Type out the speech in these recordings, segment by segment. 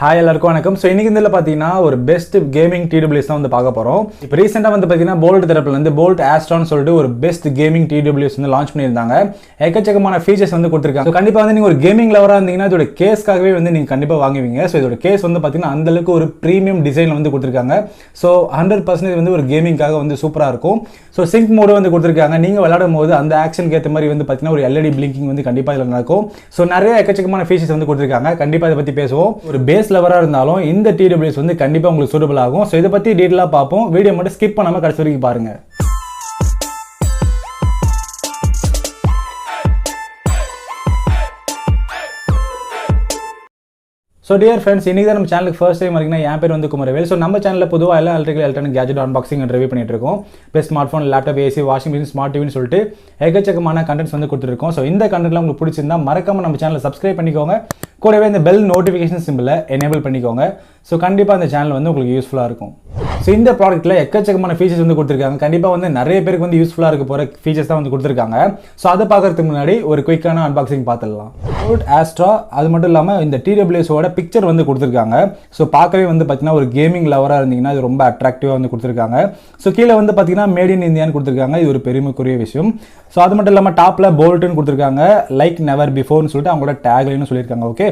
Hi எல்லாருக்கும் வணக்கம். So இன்னைக்கு இதில் பார்த்தீங்கன்னா ஒரு பெஸ்ட் கேமிங் டிடபிள்யூஎஸ் தான் வந்து பார்க்க போகிறோம். இப்போ ரீசெண்டாக வந்து பார்த்தீங்கன்னா போல்ட் தரப்புல வந்து போல்ட் ஆஸ்ட்ரான்னு சொல்லிட்டு ஒரு பெஸ்ட் கேமிங் டிடபிள்யூஎஸ் வந்து லான்ச் பண்ணியிருந்தாங்க. எக்கச்சக்கமான ஃபீச்சர்ஸ் வந்து கொடுத்துருக்காங்க. ஸோ கண்டிப்பாக வந்து நீங்கள் ஒரு கேமிங் லவராக இருந்தீங்கன்னா இதோட கேஸ்க்காகவே வந்து நீங்கள் கண்டிப்பாக வாங்குவீங்க. ஸோ இதோட கேஸ் வந்து பார்த்தீங்கன்னா அந்தளவுக்கு ஒரு ப்ரீமியம் டிசைன் வந்து கொடுத்துருக்காங்க. ஸோ 100% வந்து ஒரு கேமிங்காக வந்து சூப்பராக இருக்கும். ஸோ சிங்க் மோடு வந்து கொடுத்துருக்காங்க. நீங்கள் விளையாடும் போது அந்த ஆக்ஷனுக்கு ஏற்ற மாதிரி வந்து பார்த்தீங்கன்னா ஒரு எல்இடி பிளிங்கிங் வந்து கண்டிப்பாக இதில் நடக்கும். ஸோ நிறைய எக்கச்சக்கமான ஃபீச்சர்ஸ் வந்து கொடுத்துருக்காங்க. கண்டிப்பாக இதை பற்றி பேசுவோம். ஒரு பேஸ் லவராக இருந்தாலும் இந்த டிடபிள்யூஎஸ் வந்து கண்டிப்பாக உங்களுக்கு சூட்டபிள் ஆகும். ஸோ இதை பற்றி டீட்டெயிலாக பார்ப்போம். வீடியோ மட்டும் ஸ்கிப் பண்ணாமல் கடைசி வரைக்கும் பாருங்க. ஸோ டியர் ஃப்ரெண்ட்ஸ், இன்றைக்கி தான் நம்ம சேனலுக்கு ஃபர்ஸ்ட் டைம் வரீங்கன்னா என் பேர் வந்து குமரவேல். ஸோ நம்ம சேனலில் பொதுவாக எல்லா electric gadget unboxing and review பண்ணிட்டு இருக்கோம். இப்போ smart phone, laptop, AC, washing machine, smart டிவின்னு சொல்லிட்டு எக்கச்சக்கமான கண்டென்ட்ஸ் வந்து கொடுத்துருக்கோம். ஸோ இந்த கண்டென்ட்லாம் உங்களுக்கு பிடிச்சிருந்தா மறக்காம நம்ம சேனலை சப்ஸ்கிரைப் பண்ணிக்கோங்க. கூடவே இந்த பெல் நோட்டிஃபிகேஷன் சிம்பிளை எனேபிள் பண்ணிக்கோங்க. ஸோ கண்டிப்பாக இந்த சேனல் வந்து உங்களுக்கு யூஸ்ஃபுல்லாக இருக்கும். ஸோ இந்த ப்ராடக்ட்டில் எக்கச்சக்கமான ஃபீச்சர்ஸ் வந்து கொடுத்துருக்காங்க. கண்டிப்பாக வந்து நிறைய பேருக்கு வந்து யூஸ்ஃபுல்லாக இருக்க போகிற ஃபீச்சர்ஸ் தான் வந்து கொடுத்துருக்காங்க. ஸோ அதை பார்க்கறதுக்கு முன்னாடி ஒரு குயிக்கான அன்பாக்சிங் பார்த்துடலாம். போல்ட் ஆஸ்ட்ரா, அது மட்டும் இல்லாமல் இந்த டிடபிள்யூஎஸோட பிக்சர் வந்து கொடுத்துருக்காங்க. ஸோ பார்க்கவே வந்து பார்த்தீங்கன்னா ஒரு கேமிங் லவராக இருந்தீங்கன்னா இது ரொம்ப அட்ராக்டிவாக வந்து கொடுத்துருக்காங்க. ஸோ கீழே வந்து பார்த்தீங்கன்னா மேட் இன் இந்தியான்னு கொடுத்துருக்காங்க. இது ஒரு பெருமைக்குரிய விஷயம். ஸோ அது மட்டும் இல்லாமல் டாப்பில் போல்ட்டுன்னு கொடுத்துருக்காங்க. லைக் நெவர் பிஃபோர்னு சொல்லிட்டு அவங்களோட டேக்லைன்னு சொல்லியிருக்காங்க. ஓகே,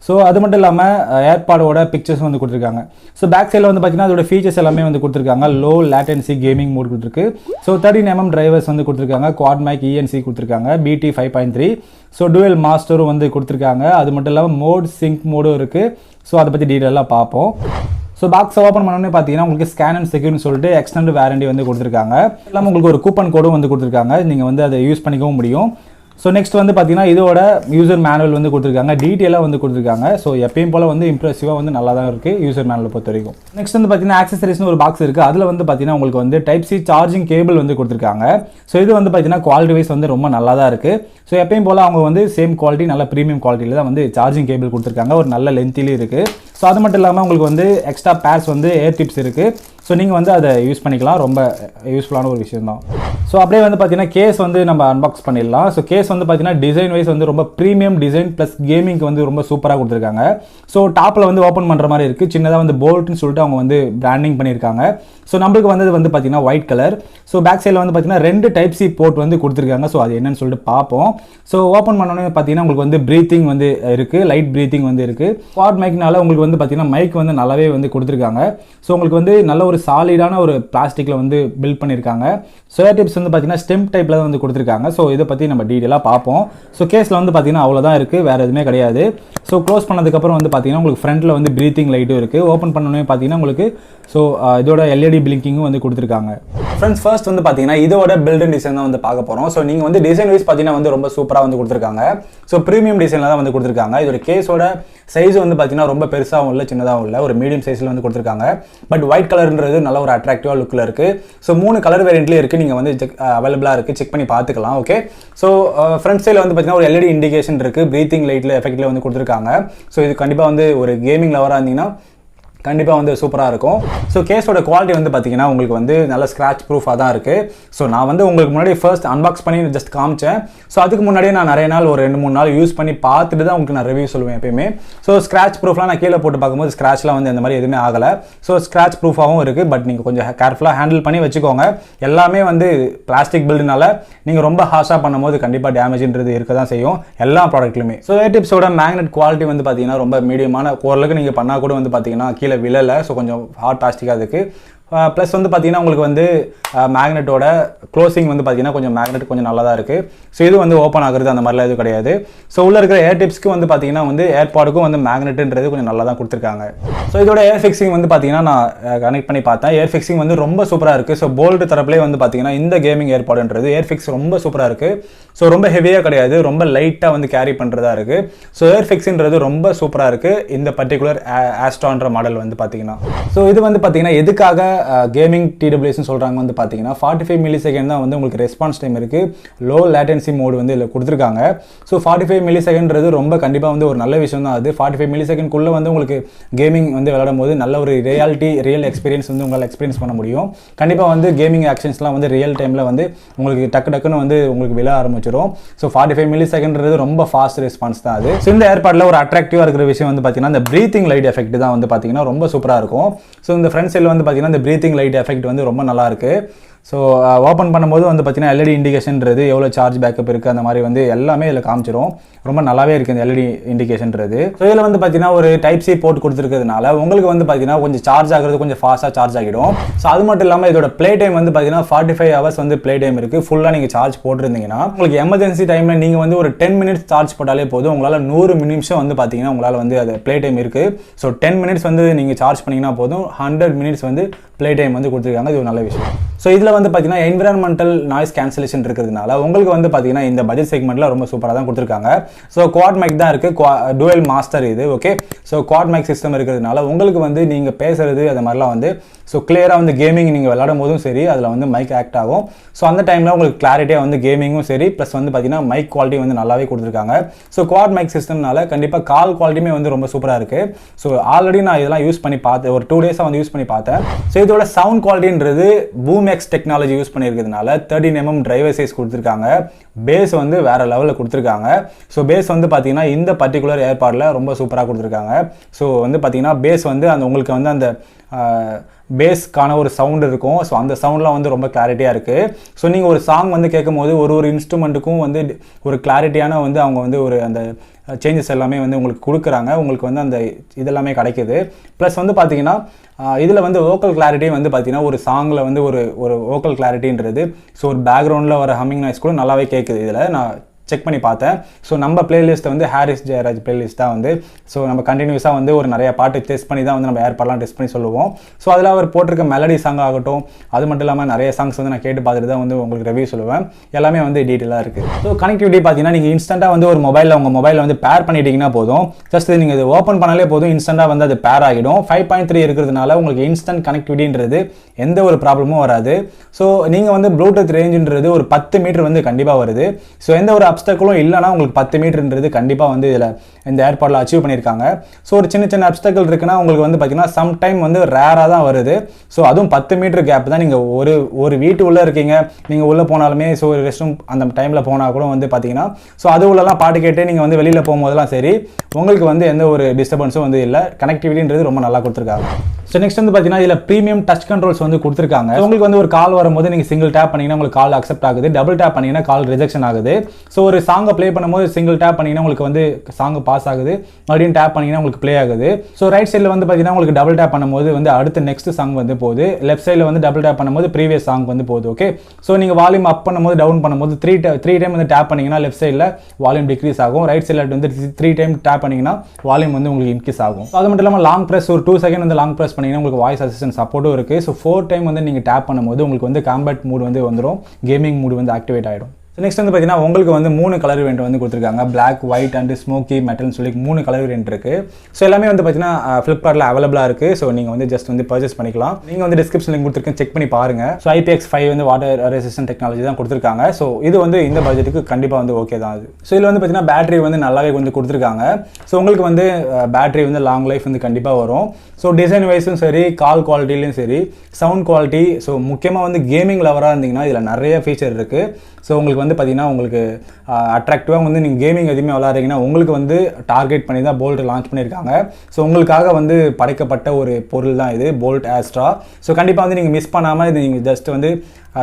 ஸோ அது மட்டும் இல்லாமல் ஏர்பாடோட பிக்சர்ஸ் வந்து கொடுத்துருக்காங்க. ஸோ பேக் சைடில் வந்து பார்த்தீங்கன்னா அதோட ஃபீச்சர்ஸ் எல்லாமே வந்து கொடுத்துருக்காங்க. லோ லேட்டன்சி கேமிங் மோட் கொடுத்துருக்கு. ஸோ 13mm டிரைவர்ஸ் வந்து கொடுத்துருக்காங்க. குவாட் மைக் இஎன்சி கொடுத்துருக்காங்க. BT 5.3. ஸோ டுவெல் மாஸ்டரும் வந்து கொடுத்துருக்காங்க. அது மட்டும் இல்லாமல் மோட் சிங்க் மோடும் இருக்குது. ஸோ அதை பற்றி டீட்டெயிலாக பார்ப்போம். ஸோ பாக்ஸ் ஓப்பன் பண்ணோன்னே பார்த்தீங்கன்னா உங்களுக்கு ஸ்கேன் அண்ட் செக்யூர்னு சொல்லிட்டு எக்ஸ்டெண்ட் வாரண்டி வந்து கொடுத்துருக்காங்க. இல்லாமல் உங்களுக்கு ஒரு கூப்பன் கோடும் வந்து கொடுத்துருக்காங்க. நீங்கள் வந்து அதை யூஸ் பண்ணிக்கவும் முடியும். ஸோ நெக்ஸ்ட் வந்து பார்த்தீங்கன்னா இதோட யூசர் மேனுவல் வந்து கொடுத்துருக்காங்க. டீட்டெயிலாக வந்து கொடுத்துருக்காங்க. ஸோ எப்பயும் போல் வந்து இம்ப்ரெசிவாக வந்து நல்லா தான் இருக்குது யூசர் மேனுவல் பொறுத்த வரைக்கும். நெக்ஸ்ட் வந்து பார்த்தீங்கன்னா ஆக்சசரிஸ்னு ஒரு பாக்ஸ் இருக்குது. அதில் வந்து பார்த்தீங்கன்னா உங்களுக்கு வந்து டைப் சி சார்ஜிங் கேபிள் வந்து கொடுத்துருக்காங்க. ஸோ இது வந்து பார்த்தீங்கன்னா குவாலிட்டி வைஸ் வந்து ரொம்ப நல்லா தான் இருக்குது. ஸோ எப்பயும் போல் அவங்க வந்து சேம் குவாலிட்டி, நல்ல ப்ரீமியம் குவாலிட்டியில் தான் வந்து சார்ஜிங் கேபிள் கொடுத்துருக்காங்க. ஒரு நல்ல லென்த்திலையும் இருக்குது. ஸோ அது மட்டும் இல்லாமல் உங்களுக்கு வந்து எக்ஸ்ட்ரா பேர்ஸ் வந்து ஏர் டிப்ஸ் இருக்குது. ஸோ நீங்கள் வந்து அதை யூஸ் பண்ணிக்கலாம். ரொம்ப யூஸ்ஃபுல்லான ஒரு விஷயம் தான். ஸோ அப்படியே வந்து பார்த்தீங்கன்னா கேஸ் வந்து நம்ம அன்பாக்ஸ் பண்ணிடலாம். ஸோ கேஸ் வந்து பார்த்தீங்கன்னா டிசைன் வைஸ் வந்து ரொம்ப ப்ரீமியம் டிசைன் ப்ளஸ் கேமிங்க்கு வந்து ரொம்ப சூப்பராக கொடுத்துருக்காங்க. ஸோ டாப்பில் வந்து ஓப்பன் பண்ணுற மாதிரி இருக்குது. சின்னதாக வந்து போல்ட்னு சொல்லிட்டு அவங்க வந்து பிராண்டிங் பண்ணியிருக்காங்க. ஸோ நம்மளுக்கு வந்தது வந்து பார்த்தீங்கன்னா ஒயிட் கலர். ஸோ பேக் சைடில் வந்து பார்த்தீங்கன்னா 2 டைப் சி போர்ட் வந்து கொடுத்துருக்காங்க. ஸோ அது என்னன்னு சொல்லிட்டு பார்ப்போம். ஸோ ஓப்பன் பண்ணோன்னே பார்த்தீங்கன்னா உங்களுக்கு வந்து ப்ரீத்திங் வந்து இருக்குது. லைட் ப்ரீத்திங் வந்து இருக்குது. குவாட் மைக்னால உங்களுக்கு வந்து பார்த்தீங்கன்னா மைக் வந்து நல்லாவே வந்து கொடுத்துருக்காங்க. ஸோ உங்களுக்கு வந்து நல்ல ஒரு சாலிடான ஒரு பிளாஸ்டிக்கில் வந்து பில்ட் பண்ணியிருக்காங்க. ஸோ ஏர் டிப்ஸ் வந்து பார்த்தீங்கன்னா ஸ்டெம் டைப்பில் தான் வந்து கொடுத்துருக்காங்க. ஸோ இதை பற்றி நம்ம டீட்டெயிலாக பார்ப்போம். ஸோ கேஸில் வந்து பார்த்தீங்கன்னா அவ்வளோதான் இருக்குது, வேறு எதுவுமே கிடையாது. ஸோ க்ளோஸ் பண்ணதுக்கப்புறம் வந்து பார்த்தீங்கன்னா உங்களுக்கு ஃப்ரண்ட்டில் வந்து ப்ரீத்திங் லைட்டும் இருக்குது. ஓப்பன் பண்ணோன்னே பார்த்தீங்கன்னா உங்களுக்கு ஸோ இதோட எல்இடி பிளிங்கிங்கும் வந்து கொடுத்துருக்காங்க. ஃப்ரெண்ட்ஸ், ஃபர்ஸ்ட் வந்து பார்த்தீங்கன்னா இதோட பில்ட் அண்ட் டிசைன் தான் வந்து பார்க்க போகிறோம். ஸோ நீங்கள் வந்து டிசைன் வைஸ் பார்த்தீங்கன்னா வந்து ரொம்ப சூப்பராக வந்து கொடுத்துருக்காங்க. ஸோ ப்ரீமியம் டிசைனில் தான் வந்து கொடுத்துருக்காங்க. இதோட கேஸோட சைஸ் வந்து பார்த்தீங்கன்னா ரொம்ப பெருசாகவும் இல்லை, சின்னதாகவும் இல்லை, ஒரு மீடியம் சைஸில் வந்து கொடுத்துருக்காங்க. பட் ஒயிட் கலர்ன்றது நல்ல ஒரு அட்ராக்டிவாக லுக்கில் இருக்குது. ஸோ 3 கலர் வேரியண்ட்லேயே இருக்குது. நீங்கள் வந்து அவைலபிளாக இருக்குது, செக் பண்ணி பார்த்துக்கலாம். ஓகே, ஸோ ஃப்ரண்ட் சைடில் வந்து பார்த்தீங்கன்னா ஒரு எல்இடி இண்டிகேஷன் இருக்குது. ப்ரீத்திங் லைட்டில் எஃபெக்டில் வந்து கொடுத்துருக்காங்க. ஸோ இது கண்டிப்பாக வந்து ஒரு கேமிங் லவராக இருந்தீங்கன்னா கண்டிப்பாக வந்து சூப்பராக இருக்கும். ஸோ கேஸோட குவாலிட்டி வந்து பார்த்தீங்கன்னா உங்களுக்கு வந்து நல்ல ஸ்க்ராட்ச் ப்ரூஃபாக தான் இருக்குது. ஸோ நான் வந்து உங்களுக்கு முன்னாடி ஃபர்ஸ்ட் அன்பாக்ஸ் பண்ணி ஜஸ்ட் காமிச்சேன். ஸோ அதுக்கு முன்னாடியே நான் நிறைய நாள் ஒரு 2-3 நாள் யூஸ் பண்ணி பார்த்துட்டு தான் உங்களுக்கு நான் ரிவ்யூ சொல்லுவேன் எப்பயுமே. ஸோ ஸ்க்ராட்ச் ப்ரூஃப்லாம் நான் கீழே போட்டு பார்க்கும்போது ஸ்க்ராட்ச்லாம் வந்து அந்த மாதிரி எதுவுமே ஆகலை. ஸோ ஸ்க்ராட்ச் ப்ரூஃபாகவும் இருக்குது. பட் நீங்கள் கொஞ்சம் கேர்ஃபுல்லாக ஹேண்டில் பண்ணி வச்சுக்கோங்க. எல்லாமே வந்து பிளாஸ்டிக் பில்டுனால நீங்கள் ரொம்ப ஹார்ஷாக பண்ணும்போது கண்டிப்பாக டேமேஜ்ன்றது இருக்க தான் செய்யும் எல்லா ப்ராடக்ட்லையுமே. ஸோ ஏர் டிப்ஸோட மேக்னெட் குவாலிட்டி வந்து பார்த்தீங்கன்னா ரொம்ப மீடியமான, ஓரளவுக்கு நீங்கள் பண்ணால் கூட வந்து பார்த்தீங்கன்னா கீழே விழலை. ஸோ கொஞ்சம் ஹார்ட் பிளாஸ்டிக்காக இருக்குது. ப்ளஸ் வந்து பார்த்தீங்கன்னா உங்களுக்கு வந்து மேக்னெட்டோட க்ளோசிங் வந்து பார்த்தீங்கன்னா கொஞ்சம் மேக்னெட் கொஞ்சம் நல்லா தான் இருக்குது. ஸோ இது வந்து ஓப்பன் ஆகுறது அந்த மாதிரிலாம் எதுவும் கிடையாது. ஸோ உள்ளே இருக்கிற ஏர் டிப்ஸ்க்கு வந்து பார்த்தீங்கன்னா வந்து ஏர்பாடுக்கும் வந்து மேக்னெட்டுன்றது கொஞ்சம் நல்லா தான் கொடுத்துருக்காங்க. ஸோ இதோட ஏர் ஃபிக்ஸிங் வந்து பார்த்தீங்கன்னா நான் கனெக்ட் பண்ணி பார்த்தேன். ஏர் ஃபிக்ஸிங் வந்து ரொம்ப சூப்பராக இருக்குது. ஸோ போல்ட் தரப்புலேயே வந்து பார்த்தீங்கன்னா இந்த கேமிங் ஏர்பாடுன்றது ஏர் ஃபிக்ஸ் ரொம்ப சூப்பராக இருக்குது. ஸோ ரொம்ப ஹெவியாக கிடையாது, ரொம்ப லைட்டாக வந்து கேரி பண்ணுறதா இருக்குது. ஸோ ஏர் ஃபிக்ஸின்றது ரொம்ப சூப்பராக இருக்குது இந்த பர்டிகுலர் ஆஸ்ட்ரான்ற மாடல் வந்து பார்த்தீங்கன்னா. ஸோ இது வந்து பார்த்தீங்கன்னா எதுக்காக கேமிங் டிடபிள்யூஎஸ்னு சொல்கிறாங்க வந்து பார்த்தீங்கன்னா 45 மில்லி செகண்ட் தான் வந்து உங்களுக்கு ரெஸ்பான்ஸ் டைம் இருக்குது. லோ லேட்டன்சி மோடு வந்து இதில் கொடுத்துருக்காங்க. ஸோ 45 மில்லி செகண்ட்றது ரொம்ப கண்டிப்பாக வந்து ஒரு நல்ல விஷயம் தான். அது 45 மில்லி செகண்ட்குள்ளே வந்து உங்களுக்கு கேமிங் வந்து விளையாடும் போது நல்ல ஒரு ரியல் எக்ஸ்பீரியன்ஸ் வந்து உங்களால் எக்ஸ்பீரியன்ஸ் பண்ண முடியும். கண்டிப்பாக வந்து கேமிங் ஆக்ஷன்ஸ்லாம் வந்து ரியல் டைமில் வந்து உங்களுக்கு டக்குன்னு வந்து உங்களுக்கு விழ ஆரம்பிச்சிடும். ஸோ 45 மில்லி செகண்ட்றது ரொம்ப ஃபாஸ்ட் ரெஸ்பான்ஸ் தான் அது. ஸோ இந்த ஏர்பாடில் ஒரு அட்ராக்டிவாக இருக்கிற விஷயம் வந்து பார்த்தீங்கன்னா இந்த ப்ரீத்திங் லைட் எஃபெக்ட் தான் வந்து பார்த்தீங்கன்னா ரொம்ப சூப்பராக இருக்கும். ஸோ இந்த ஃப்ரண்ட் சைடில் வந்து பார்த்தீங்கன்னா இந்த ப்ரீத்திங் லைட் எஃபெக்ட் வந்து ரொம்ப நல்லா இருக்கு. ஸோ ஓப்பன் பண்ணும்போது வந்து பார்த்தீங்கன்னா எல்இடி இண்டிகேஷன்றது எவ்வளோ சார்ஜ் பேக்கப் இருக்குது அந்த மாதிரி வந்து எல்லாமே இதில் காமிச்சிடும். ரொம்ப நல்லாவே இருக்குது இந்த எல்இடி இண்டிகேஷன்றது. ஸோ இதில் வந்து பார்த்தீங்கன்னா ஒரு டைப் சி போர்ட் கொடுத்துருக்கிறதுனால உங்களுக்கு வந்து பார்த்தீங்கன்னா கொஞ்சம் சார்ஜ் ஆகிறது கொஞ்சம் ஃபாஸ்ட்டாக சார்ஜ் ஆகிடும். ஸோ அது மட்டும் இல்லாமல் இதோட ப்ளே டைம் வந்து பார்த்தீங்கன்னா 45 ஹவர்ஸ் வந்து ப்ளே டைம் இருக்குது. ஃபுல்லாக நீங்கள் சார்ஜ் போட்டிருந்தீங்கன்னா உங்களுக்கு எமர்ஜென்சி டைமில் நீங்கள் வந்து ஒரு 10 மினிட்ஸ் சார்ஜ் போட்டாலே போதும். உங்களால் 100 நிமிஷம் வந்து பார்த்தீங்கன்னா உங்களால் வந்து அது ப்ளே டைம் இருக்குது. ஸோ 10 மினிட்ஸ் வந்து நீங்கள் சார்ஜ் பண்ணிங்கன்னா போதும். 100 மினிட்ஸ் வந்து ப்ளே டைம் வந்து கொடுத்துருக்காங்க. இது ஒரு நல்ல விஷயம். ஸோ இதில் வந்து பார்த்தீங்கன்னா என்விரான்மெண்டல் நாய்ஸ் கேன்சலேஷன் இருக்கிறதுனால உங்களுக்கு வந்து பார்த்தீங்கன்னா இந்த பட்ஜெட் செக்மெண்ட்டில் ரொம்ப சூப்பராக தான் கொடுத்துருக்காங்க. ஸோ குவாட் மைக் தான் இருக்குது, டுவெல் மாஸ்டர் இது. Okay, so quad mic system இருக்கிறதுனால உங்களுக்கு வந்து நீங்கள் பேசுறது அது மாதிரிலாம் வந்து ஸோ கிளியராக வந்து கேமிங் நீங்கள் விளையாடும் போதும் சரி அதில் வந்து மைக் ஆக்ட் ஆகும். ஸோ அந்த டைமில் உங்களுக்கு கிளாரிட்டியாக வந்து கேமிங்கும் சரி ப்ளஸ் வந்து பார்த்தீங்கன்னா மைக் குவாலிட்டி வந்து நல்லாவே கொடுத்துருக்காங்க. ஸோ குவாட் மைக் சிஸ்டம்னால கண்டிப்பாக கால் குவாலிட்டியுமே வந்து ரொம்ப சூப்பராக இருக்குது. ஸோ ஆல்ரெடி நான் இதெல்லாம் யூஸ் பண்ணி பார்த்தேன், ஒரு 2 டேஸாக வந்து யூஸ் பண்ணி பார்த்தேன். ஸோ இதோட சவுண்ட் குவாலிட்டின்றது BoomX டெக்னாலஜி யூஸ் பண்ணியிருக்கிறதுனால 13mm டிரைவர் சைஸ் கொடுத்துருக்காங்க. பேஸ் வந்து வேற லெவலில் கொடுத்துருக்காங்க. ஸோ பேஸ் வந்து பார்த்தீங்கன்னா இந்த பர்டிகுலர் ஏர்பாடில் ரொம்ப சூப்பராக கொடுத்துருக்காங்க. ஸோ வந்து பார்த்தீங்கன்னா பேஸ் வந்து அந்த உங்களுக்கு வந்து அந்த பேஸ்க்கான ஒரு சவுண்ட் இருக்கும். ஸோ அந்த சவுண்ட்லாம் வந்து ரொம்ப கிளாரிட்டியாக இருக்குது. ஸோ நீங்கள் ஒரு சாங் வந்து கேட்கும் போது ஒரு இன்ஸ்ட்ருமெண்ட்டுக்கும் வந்து ஒரு கிளாரிட்டியான வந்து அவங்க வந்து ஒரு அந்த சேஞ்சஸ் எல்லாமே வந்து உங்களுக்கு கொடுக்குறாங்க. உங்களுக்கு வந்து அந்த இதெல்லாமே கிடைக்குது. ப்ளஸ் வந்து பார்த்தீங்கன்னா இதில் வந்து வோக்கல் கிளாரிட்டி வந்து பார்த்தீங்கன்னா ஒரு சாங்கில் வந்து ஒரு வோக்கல் கிளாரிட்டின்றது ஸோ ஒரு பேக்ரவுண்டில் வர ஹம்மிங் நாய்ஸ் கூட நல்லாவே கேட்குது. இதில் நான் செக் பண்ணி பார்த்தேன். ஸோ நம்ம பிளேலிஸ்ட் வந்து ஹாரிஸ் ஜெயராஜ் பிளேலிஸ்ட் தான் வந்து ஸோ நம்ம கண்டினியூஸாக வந்து ஒரு நிறைய பாட்டு டெஸ்ட் பண்ணி தான் வந்து நம்ம ஏர்பாட்லாம் டெஸ்ட் பண்ணி சொல்லுவோம். ஸோ அதில் அவர் போட்டிருக்க மெலடி சாங் ஆகட்டும், அது மட்டும் இல்லாமல் நிறைய சாங்ஸ் வந்து நான் கேட்டு பார்த்துட்டு தான் வந்து உங்களுக்கு ரிவ்யூ சொல்லுவேன். எல்லாமே வந்து டீட்டெயிலாக இருக்குது. ஸோ கனெக்டிவிட்டி பார்த்தீங்கன்னா நீங்கள் இன்ஸ்டண்ட்டாக வந்து ஒரு மொபைலில் உங்கள் மொபைலில் வந்து பேர் பண்ணிட்டீங்கன்னா போதும். ஜஸ்ட் நீங்கள் இது ஓப்பன் பண்ணாலே போதும், இன்ஸ்டண்ட்டாக வந்து அது பேர் ஆகிடும். 5.3 இருக்கிறதுனால உங்களுக்கு இன்ஸ்டன்ட் கனெக்டிவிட்டின்றது எந்த ஒரு ப்ராப்ளமும் வராது. ஸோ நீங்கள் வந்து ப்ளூடூத் ரேஞ்சுன்றது ஒரு 10 மீட்டர் வந்து கண்டிப்பாக வருது. ஸோ எந்த ஒரு அப்டக்கலும் இல்லைனா உங்களுக்கு 10 மீட்டர்ன்றது கண்டிப்பாக வந்து இதில் இந்த ஏர்பாடில் அச்சீவ் பண்ணியிருக்காங்க. ஸோ ஒரு சின்ன அப்டக்கல் இருக்குன்னா உங்களுக்கு வந்து பார்த்தீங்கன்னா சம்டைம் வந்து ரேராக தான் வருது. ஸோ அதுவும் 10 மீட்டர் கேப் தான். நீங்கள் ஒரு வீட்டு உள்ளே இருக்கீங்க, நீங்கள் உள்ளே போனாலுமே ஸோ ஒரு ரெஸ்ட் ரூம் அந்த டைமில் போனால் கூட வந்து பார்த்தீங்கன்னா ஸோ அது உள்ளலாம் பாட்டு கேட்டு நீங்கள் வந்து வெளியில் போகும்போதெல்லாம் சரி உங்களுக்கு வந்து எந்த ஒரு டிஸ்டர்பன்ஸும் வந்து இல்லை. கனெக்டிவிட்டின்றது ரொம்ப நல்லா கொடுத்துருக்காங்க. ஸோ நெக்ஸ்ட் வந்து பார்த்தீங்கன்னா இதில் ப்ரீமியம் டச் கண்ட்ரோல்ஸ் வந்து கொடுத்துருக்காங்க. உங்களுக்கு வந்து ஒரு கால் வரும்போது நீங்கள் சிங்கிள் டேப் பண்ணிங்கன்னா உங்களுக்கு கால் அக்செப்ட் ஆகுது, டபுள் டேப் பண்ணிங்கன்னா கால் ரிஜெக்ஷன் ஆகுது. ஸோ ஒரு சாங்கை ப்ளே பண்ணும்போது சிங்கிள் டேப் பண்ணிங்கன்னா உங்களுக்கு வந்து சாங் பாஸ் ஆகுது, மறுபடியும் டேப் பண்ணிங்கன்னா உங்களுக்கு ப்ளே ஆகுது. ஸோ ரைட் சைடில் வந்து பார்த்தீங்கன்னா உங்களுக்கு டபுள் டேப் பண்ணும்போது வந்து அடுத்த நெக்ஸ்ட் சாங் வந்து போகுது, லெஃப்ட் சைடில் வந்து டபுள் டேப் பண்ணும்போது ப்ரீவியஸ் சாங் வந்து போகுது. ஓகே, ஸோ நீங்கள் வால்யூம் அப் பண்ணும்போது டவுன் பண்ணும்போது த்ரீ டைம் வந்து டேப் பண்ணிங்கன்னா லெஃப்ட் சைடில் வால்யூம் டிக்ரீஸ் ஆகும், ரைட் சைடில் வந்து 3 டைம் டேப் பண்ணிங்கன்னா வால்யூம் வந்து உங்களுக்கு இன்க்ரீஸ் ஆகும். அது மட்டும் இல்லாமல் லாங் ப்ரெஸ் ஒரு 2 செகண்ட் வந்து லாங் ப்ரெஸ் பண்ணிங்கன்னா உங்களுக்கு வாய்ஸ் அசிஸ்டன்ட் சப்போர்ட்டும் இருக்குது. ஸோ 4 டைம் வந்து நீங்கள் டேப் பண்ணும்போது உங்களுக்கு வந்து காம்பேட் மூட் வந்து வந்துடும், கேமிங் மூட் வந்து ஆக்டிவேட் ஆகிடும். நெக்ஸ்ட் வந்து பார்த்தீங்கன்னா உங்களுக்கு வந்து 3 கலர் வேரியன்ட் வந்து கொடுத்துருக்காங்க. பிளாக், ஒயிட் அண்ட் ஸ்மோக்கி மெட்டல்னு சொல்லி 3 கலர் வேரியன்ட் இருக்குது. ஸோ எல்லாமே வந்து பார்த்தீங்கன்னா ஃப்ளிப்கார்ட்டில் அவைலபிளாக இருக்குது. ஸோ நீங்கள் வந்து ஜஸ்ட் வந்து பர்ச்சேஸ் பண்ணிக்கலாம். நீங்கள் வந்து டிஸ்கிரிப்ஷன் லிங்க் கொடுத்துருக்கேன், செக் பண்ணி பாருங்கள். ஸோ IPX5 வந்து வாட்டர் ரெசிஸ்டன்ட் டெக்னாலஜி தான் கொடுத்துருக்காங்க. ஸோ இது வந்து இந்த பட்ஜெட்டுக்கு கண்டிப்பாக வந்து ஓகே தான் அது. ஸோ இதில் வந்து பார்த்தீங்கன்னா பேட்டரி வந்து நல்லாவே வந்து கொடுத்துருக்காங்க. ஸோ உங்களுக்கு வந்து பேட்டரி வந்து லாங் லைஃப் வந்து கண்டிப்பாக வரும். ஸோ டிசைன் வைஸும் சரி, கால் குவாலிட்டிலையும் சரி, சவுண்ட் குவாலிட்டி, ஸோ முக்கியமாக வந்து கேமிங் லவராக இருந்தீங்கன்னா இதில் நிறைய ஃபீச்சர் இருக்குது. ஸோ உங்களுக்கு வந்து பார்த்தீங்கன்னா உங்களுக்கு அட்ராக்டிவாக வந்து நீங்கள் கேமிங் எதுவுமே விளாட்றீங்கன்னா உங்களுக்கு வந்து டார்கெட் பண்ணி தான் போல்ட் லான்ச் பண்ணியிருக்காங்க. ஸோ உங்களுக்காக வந்து படைக்கப்பட்ட ஒரு பொருள் தான் இது போல்ட் ஆஸ்ட்ரா. ஸோ கண்டிப்பாக வந்து நீங்கள் மிஸ் பண்ணாமல் இது நீங்கள் ஜஸ்ட் வந்து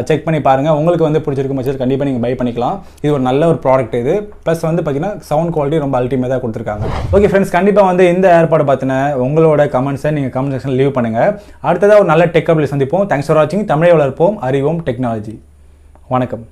செக் பண்ணி பாருங்கள். உங்களுக்கு வந்து பிடிச்சிருக்கும் பட்சத்தில் கண்டிப்பாக நீங்கள் பை பண்ணிக்கலாம். இது ஒரு நல்ல ஒரு ப்ராடக்ட் இது. ப்ளஸ் வந்து பார்த்தீங்கன்னா சவுண்ட் குவாலிட்டி ரொம்ப அல்டிமேட்டாக கொடுத்துருக்காங்க. ஓகே ஃப்ரெண்ட்ஸ், கண்டிப்பாக வந்து இந்த ஏர்பாடை பார்த்தின உங்களோட கமெண்ட்ஸை நீங்கள் கமெண்ட் செக்ஷனில் லீவ் பண்ணுங்கள். அடுத்ததாக ஒரு நல்ல டெக் அப்ல சந்திப்போம். தேங்க்ஸ் ஃபார் வாட்சிங். தமிழை வளர்ப்போம், அறிவோம் டெக்னாலஜி. வணக்கம்.